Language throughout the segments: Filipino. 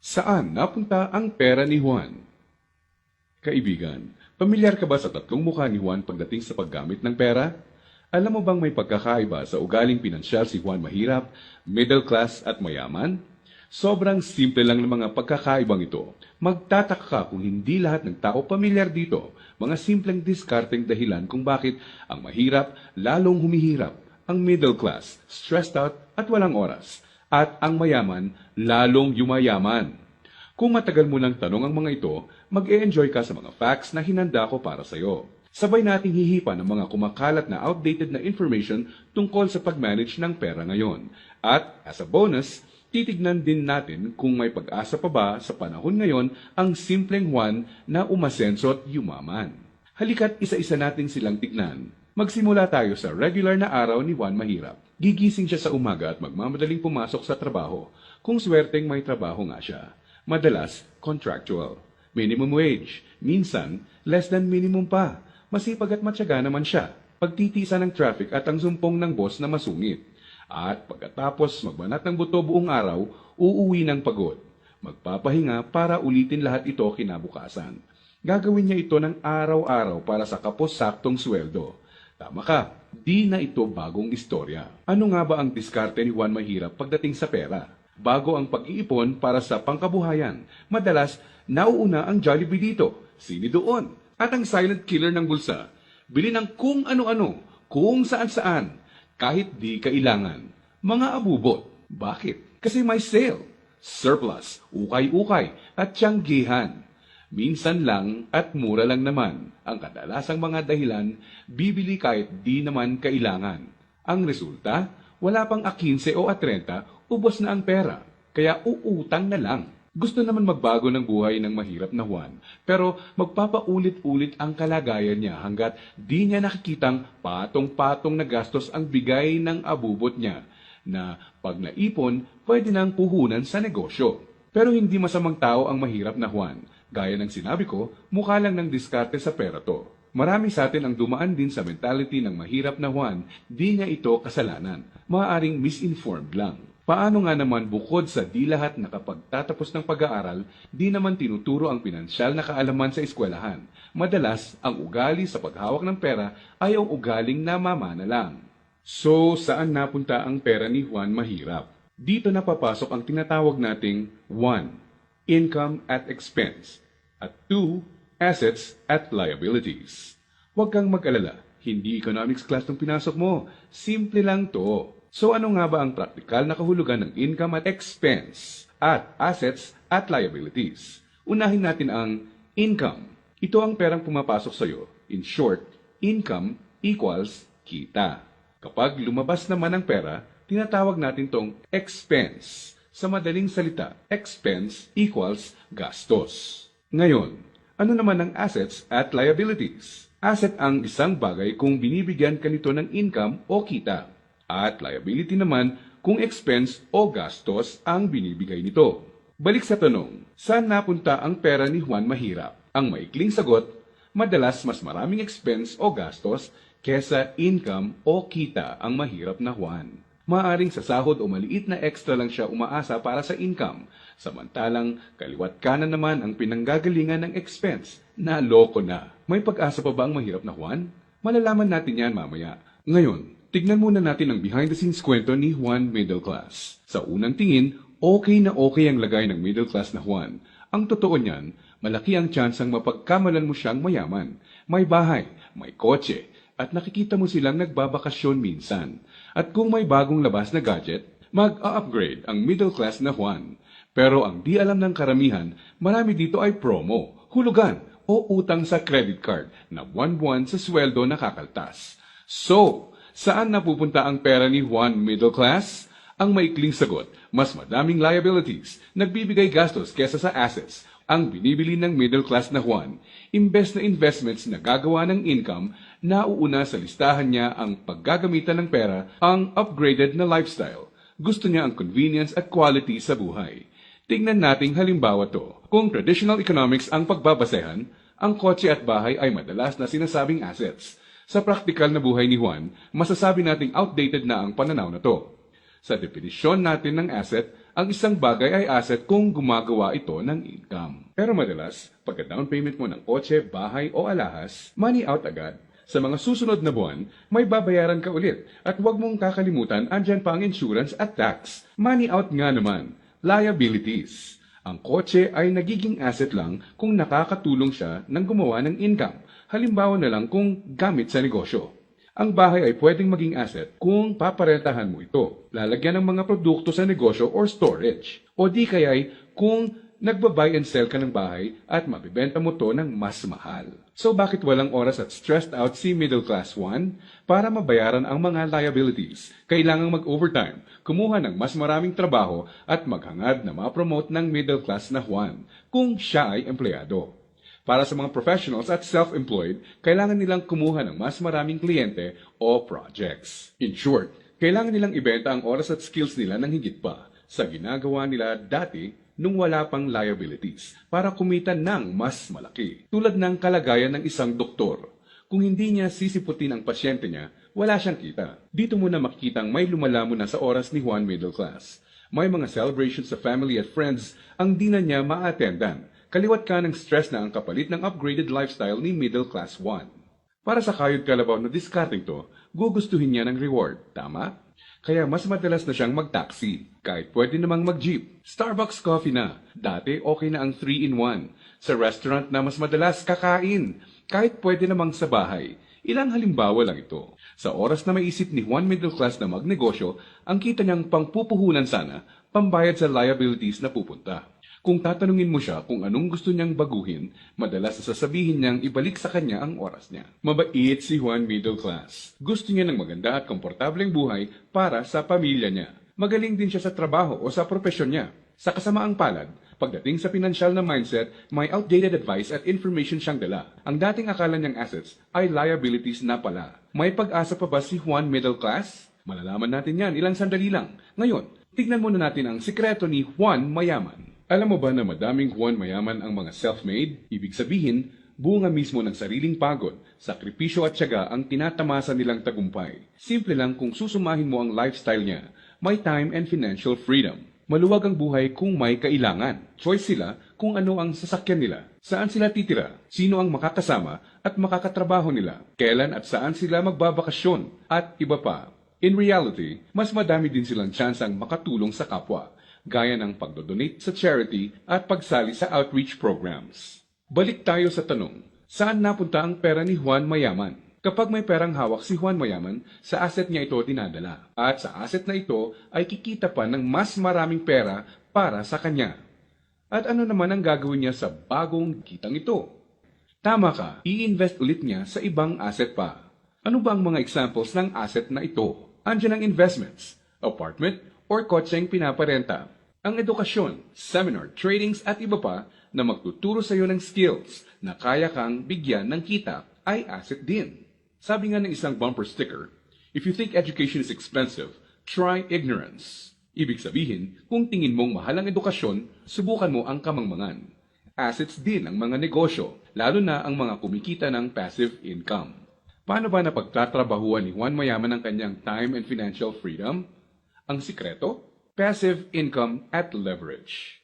Saan napunta ang pera ni Juan? Kaibigan, pamilyar ka ba sa tatlong mukha ni Juan pagdating sa paggamit ng pera? Alam mo bang may pagkakaiba sa ugaling pinansyal si Juan mahirap, middle class at mayaman? Sobrang simple lang ng mga pagkakaibang ito. Magtataka ka kung hindi lahat ng tao pamilyar dito. Mga simpleng diskarteng dahilan kung bakit ang mahirap lalong humihirap, ang middle class stressed out at walang oras, at ang mayaman lalong yumayaman. Kung matagal mo nang tanong ang mga ito, mag-e-enjoy ka sa mga facts na hinanda ko para sa iyo. Sabay nating hihipan ang mga kumakalat na outdated na information tungkol sa pag-manage ng pera ngayon. At as a bonus, titignan din natin kung may pag-asa pa ba sa panahon ngayon ang simpleng Juan na umasenso at yumaman. Halika't isa-isa natin silang tignan. Magsimula tayo sa regular na araw ni Juan Mahirap. Gigising siya sa umaga at magmamadaling pumasok sa trabaho. Kung swerteng may trabaho nga siya. Madalas, contractual. Minimum wage. Minsan, less than minimum pa. Masipag at matyaga naman siya. Pagtitiisa ng traffic at ang sumpong ng boss na masungit. At pagkatapos magbanat ng buto buong araw, uuwi ng pagod. Magpapahinga para ulitin lahat ito kinabukasan. Gagawin niya ito ng araw-araw para sa kapos-saktong sweldo. Tama ka, di na ito bagong istorya. Ano nga ba ang diskarte ni Juan Mahirap pagdating sa pera? Bago ang pag-iipon para sa pangkabuhayan, madalas nauuna ang Jollibee dito, sini doon, at ang silent killer ng bulsa. Bili ng kung ano-ano, kung saan-saan, kahit di kailangan. Mga abubot. Bakit? Kasi may sale, surplus, ukay-ukay, at tiyanggihan. Minsan lang at mura lang naman. Ang kadalasang mga dahilan, bibili kahit di naman kailangan. Ang resulta, wala pang 15 o 30, ubos na ang pera. Kaya uutang na lang. Gusto naman magbago ng buhay ng mahirap na Juan, pero magpapaulit-ulit ang kalagayan niya hanggat di niya nakikitang patong-patong na gastos ang bigay ng abubot niya, na pag naipon, pwede nang puhunan sa negosyo. Pero hindi masamang tao ang mahirap na Juan. Gaya ng sinabi ko, mukha lang ng diskarte sa pera to. Marami sa atin ang dumaan din sa mentality ng mahirap na Juan, di niya ito kasalanan. Maaaring misinformed lang. Paano nga naman bukod sa di lahat nakapagtatapos ng pag-aaral, di naman tinuturo ang pinansyal na kaalaman sa eskwelahan. Madalas, ang ugali sa paghawak ng pera ay ang ugaling namamana lang. So, saan napunta ang pera ni Juan Mahirap? Dito na papasok ang tinatawag nating 1. Income at expense, at 2. Assets at liabilities. Huwag kang mag-alala, hindi economics class ng pinasok mo. Simple lang to. So ano nga ba ang praktikal na kahulugan ng income at expense at assets at liabilities? Unahin natin ang income. Ito ang perang pumapasok sa iyo. In short, income equals kita. Kapag lumabas naman ang pera, tinatawag natin tong expense. Sa madaling salita, expense equals gastos. Ngayon, ano naman ang assets at liabilities? Asset ang isang bagay kung binibigyan ka nito ng income o kita. At liability naman kung expense o gastos ang binibigay nito. Balik sa tanong, saan napunta ang pera ni Juan Mahirap? Ang maikling sagot, madalas mas maraming expense o gastos kesa income o kita ang mahirap na Juan. Maaring sa sahod o maliit na extra lang siya umaasa para sa income, samantalang kaliwat kanan naman ang pinanggagalingan ng expense. Naloko na. May pag-asa pa ba ang mahirap na Juan? Malalaman natin yan mamaya. Ngayon, tignan muna natin ang behind-the-scenes kwento ni Juan Middle Class. Sa unang tingin, okay na okay ang lagay ng middle class na Juan. Ang totoo niyan, malaki ang tsansang mapagkamalan mo siyang mayaman. May bahay, may kotse, at nakikita mo silang nagbabakasyon minsan. At kung may bagong labas na gadget, mag-upgrade ang middle class na Juan. Pero ang di alam ng karamihan, marami dito ay promo, hulugan, o utang sa credit card na buwan-buwan sa sweldo nakakaltas. So, saan napupunta ang pera ni Juan Middle Class? Ang maikling sagot, mas madaming liabilities, nagbibigay gastos kesa sa assets, ang binibili ng middle class na Juan. Imbes na investments na gagawa ng income, nauuna sa listahan niya ang paggagamitan ng pera, ang upgraded na lifestyle. Gusto niya ang convenience at quality sa buhay. Tingnan nating halimbawa to. Kung traditional economics ang pagbabasehan, ang kotse at bahay ay madalas na sinasabing assets. Sa praktikal na buhay ni Juan, masasabi nating outdated na ang pananaw na to. Sa definisyon natin ng asset, Ang isang bagay ay asset kung gumagawa ito ng income. Pero madalas, pagka down payment mo ng kotse, bahay o alahas, money out agad. Sa mga susunod na buwan, may babayaran ka ulit. At huwag mong kakalimutan, andyan pa ang insurance at tax. Money out nga naman. Liabilities. Ang kotse ay nagiging asset lang kung nakakatulong siya ng gumawa ng income. Halimbawa na lang kung gamit sa negosyo. Ang bahay ay pwedeng maging asset kung paparentahan mo ito. Lalagyan ng mga produkto sa negosyo or storage. O di kaya'y kung nagba-buy and sell ka ng bahay at mabibenta mo to ng mas mahal. So bakit walang oras at stressed out si Middle Class Juan? Para mabayaran ang mga liabilities, kailangang mag-overtime, kumuha ng mas maraming trabaho at maghangad na ma-promote ng middle class na Juan kung siya ay empleyado. Para sa mga professionals at self-employed, kailangan nilang kumuha ng mas maraming kliyente o projects. In short, kailangan nilang ibenta ang oras at skills nila ng higit pa sa ginagawa nila dati nung wala pang liabilities para kumita ng mas malaki. Tulad ng kalagayan ng isang doktor. Kung hindi niya sisiputin ang pasyente niya, wala siyang kita. Dito mo na makikitang may lumalamon na sa oras ni Juan Middle Class. May mga celebrations sa family at friends ang di na niya ma-attendan. Kaliwat ka ng stress na ang kapalit ng upgraded lifestyle ni Middle Class 1. Para sa kayod kalabaw na discarding to, gugustuhin niya ng reward, tama? Kaya mas madalas na siyang mag-taxi, kahit pwede namang mag-jeep. Starbucks coffee na, dati okay na ang 3-in-1. Sa restaurant na mas madalas kakain, kahit pwede namang sa bahay. Ilang halimbawa lang ito. Sa oras na may isip ni Juan Middle Class na magnegosyo, ang kita niyang pangpupuhunan sana, pambayad sa liabilities na pupunta. Kung tatanungin mo siya kung anong gusto niyang baguhin, madalas sasabihin niyang ibalik sa kanya ang oras niya. Mabait si Juan Middle Class. Gusto niya ng maganda at komportableng buhay para sa pamilya niya. Magaling din siya sa trabaho o sa propesyon niya. Sa kasamaang palad, pagdating sa pinansyal na mindset, may outdated advice at information siyang dala. Ang dating akala niyang assets ay liabilities na pala. May pag-asa pa ba si Juan Middle Class? Malalaman natin yan ilang sandali lang. Ngayon, tignan muna natin ang sikreto ni Juan Mayaman. Alam mo ba na madaming Juan Mayaman ang mga self-made? Ibig sabihin, bunga mismo ng sariling pagod, sakripisyo at tiyaga ang tinatamasa nilang tagumpay. Simple lang kung susumahin mo ang lifestyle niya, may time and financial freedom. Maluwag ang buhay kung may kailangan. Choice sila kung ano ang sasakyan nila, saan sila titira, sino ang makakasama at makakatrabaho nila, kailan at saan sila magbabakasyon, at iba pa. In reality, mas madami din silang tsansang makatulong sa kapwa, gaya ng pagdodonate sa charity at pagsali sa outreach programs. Balik tayo sa tanong, saan napunta ang pera ni Juan Mayaman? Kapag may perang hawak si Juan Mayaman, sa asset niya ito dinadala. At sa asset na ito ay kikita pa ng mas maraming pera para sa kanya. At ano naman ang gagawin niya sa bagong kitang ito? Tama ka, i-invest ulit niya sa ibang asset pa. Ano ba ang mga examples ng asset na ito? Andiyan ang investments, apartment, or kotseng pinaparenta. Ang edukasyon, seminar, tradings at iba pa na magtuturo sa iyo ng skills na kaya kang bigyan ng kita ay asset din. Sabi nga ng isang bumper sticker, if you think education is expensive, try ignorance. Ibig sabihin, kung tingin mong mahal ang edukasyon, subukan mo ang kamangmangan. Assets din ang mga negosyo, lalo na ang mga kumikita ng passive income. Paano ba napagtatrabahuan ni Juan Mayaman ang kanyang time and financial freedom? Ang sikreto? Passive income at leverage.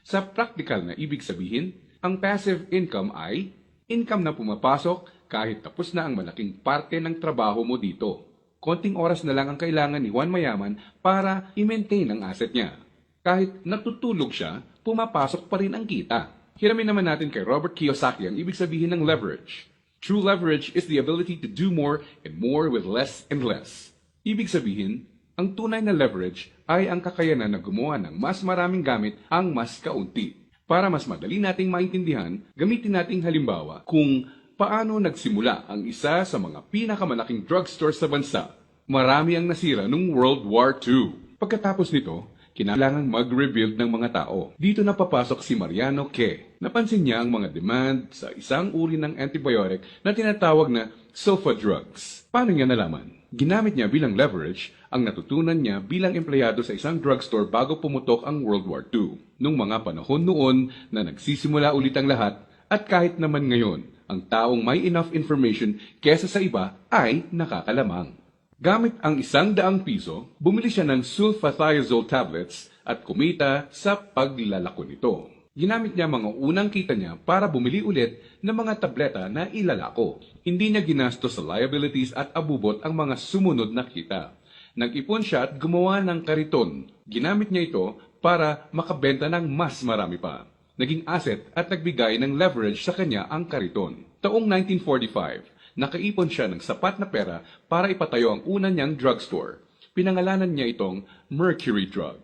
Sa practical na ibig sabihin, ang passive income ay income na pumapasok kahit tapos na ang malaking parte ng trabaho mo dito. Konting oras na lang ang kailangan ni Juan Mayaman para i-maintain ang asset niya. Kahit natutulog siya, pumapasok pa rin ang kita. Hiramin naman natin kay Robert Kiyosaki ang ibig sabihin ng leverage. True leverage is the ability to do more and more with less and less. Ibig sabihin, ang tunay na leverage ay ang kakayanan na gumawa ng mas maraming gamit ang mas kaunti. Para mas madali nating maintindihan, gamitin nating halimbawa kung paano nagsimula ang isa sa mga pinakamalaking drugstore sa bansa. Marami ang nasira noong World War II. Pagkatapos nito, kinailangang mag-rebuild ng mga tao. Dito na papasok si Mariano K. Napansin niya ang mga demand sa isang uri ng antibiotic na tinatawag na sulfa drugs. Paano niya nalaman? Ginamit niya bilang leverage ang natutunan niya bilang empleyado sa isang drugstore bago pumutok ang World War II. Nung mga panahon noon na nagsisimula ulit ang lahat at kahit naman ngayon, ang taong may enough information kesa sa iba ay nakakalamang. Gamit ang 100 piso, bumili siya ng sulfathiazole tablets at kumita sa paglalako nito. Ginamit niya mga unang kita niya para bumili ulit ng mga tableta na ilalako. Hindi niya ginastos sa liabilities at abubot ang mga sumunod na kita. Nag-ipon siya at gumawa ng kariton. Ginamit niya ito para makabenta ng mas marami pa. Naging asset at nagbigay ng leverage sa kanya ang kariton. Taong 1945, nakaipon siya ng sapat na pera para ipatayo ang una niyang drugstore. Pinangalanan niya itong Mercury Drug.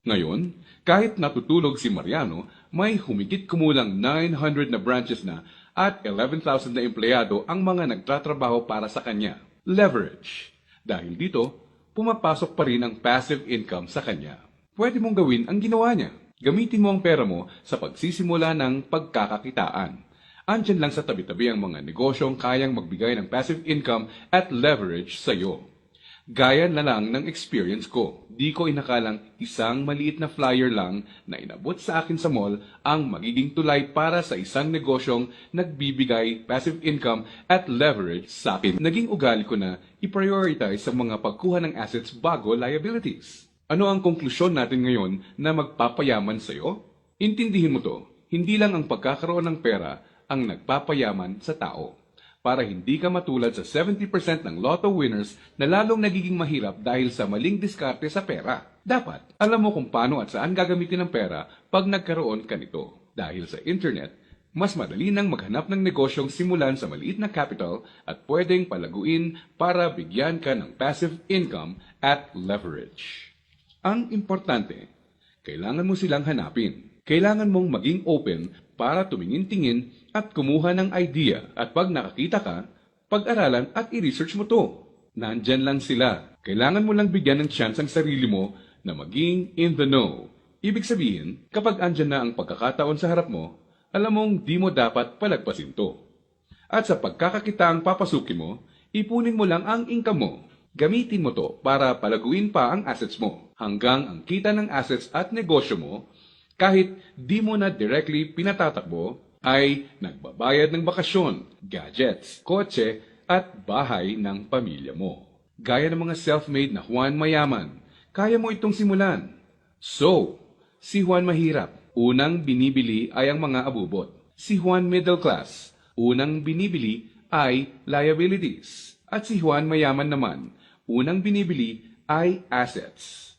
Ngayon, kahit natutulog si Mariano, may humigit kumulang 900 na branches na at 11,000 na empleyado ang mga nagtatrabaho para sa kanya. Leverage. Dahil dito, pumapasok pa rin ang passive income sa kanya. Pwede mong gawin ang ginawa niya. Gamitin mo ang pera mo sa pagsisimula ng pagkakakitaan. Andyan lang sa tabi-tabi ang mga negosyong kayang magbigay ng passive income at leverage sa iyo. Gaya na lang ng experience ko. Di ko inakalang isang maliit na flyer lang na inabot sa akin sa mall ang magiging tulay para sa isang negosyong nagbibigay passive income at leverage sa akin. Naging ugali ko na i-prioritize sa mga pagkuha ng assets bago liabilities. Ano ang konklusyon natin ngayon na magpapayaman sa iyo? Intindihin mo to, hindi lang ang pagkakaroon ng pera ang nagpapayaman sa tao. Para hindi ka matulad sa 70% ng lotto winners na lalong nagiging mahirap dahil sa maling diskarte sa pera. Dapat, alam mo kung paano at saan gagamitin ang pera pag nagkaroon ka nito. Dahil sa internet, mas madali nang maghanap ng negosyong simulan sa maliit na capital at pwedeng palaguin para bigyan ka ng passive income at leverage. Ang importante, kailangan mo silang hanapin. Kailangan mong maging open para tumingin-tingin at kumuha ng idea at pag nakakita ka, pag-aralan at i-research mo to. Nandyan lang sila. Kailangan mo lang bigyan ng chance ang sarili mo na maging in the know. Ibig sabihin, kapag andyan na ang pagkakataon sa harap mo, alam mong di mo dapat palagpasin to. At sa pagkakakitaang papasukin mo, ipunin mo lang ang income mo. Gamitin mo to para palaguin pa ang assets mo hanggang ang kita ng assets at negosyo mo kahit di mo na directly pinatatakbo ay nagbabayad ng bakasyon, gadgets, kotse at bahay ng pamilya mo. Gaya ng mga self-made na Juan Mayaman, kaya mo itong simulan. So, si Juan Mahirap, unang binibili ay ang mga abubot. Si Juan Middle Class, unang binibili ay liabilities. At si Juan Mayaman naman, unang binibili ay assets.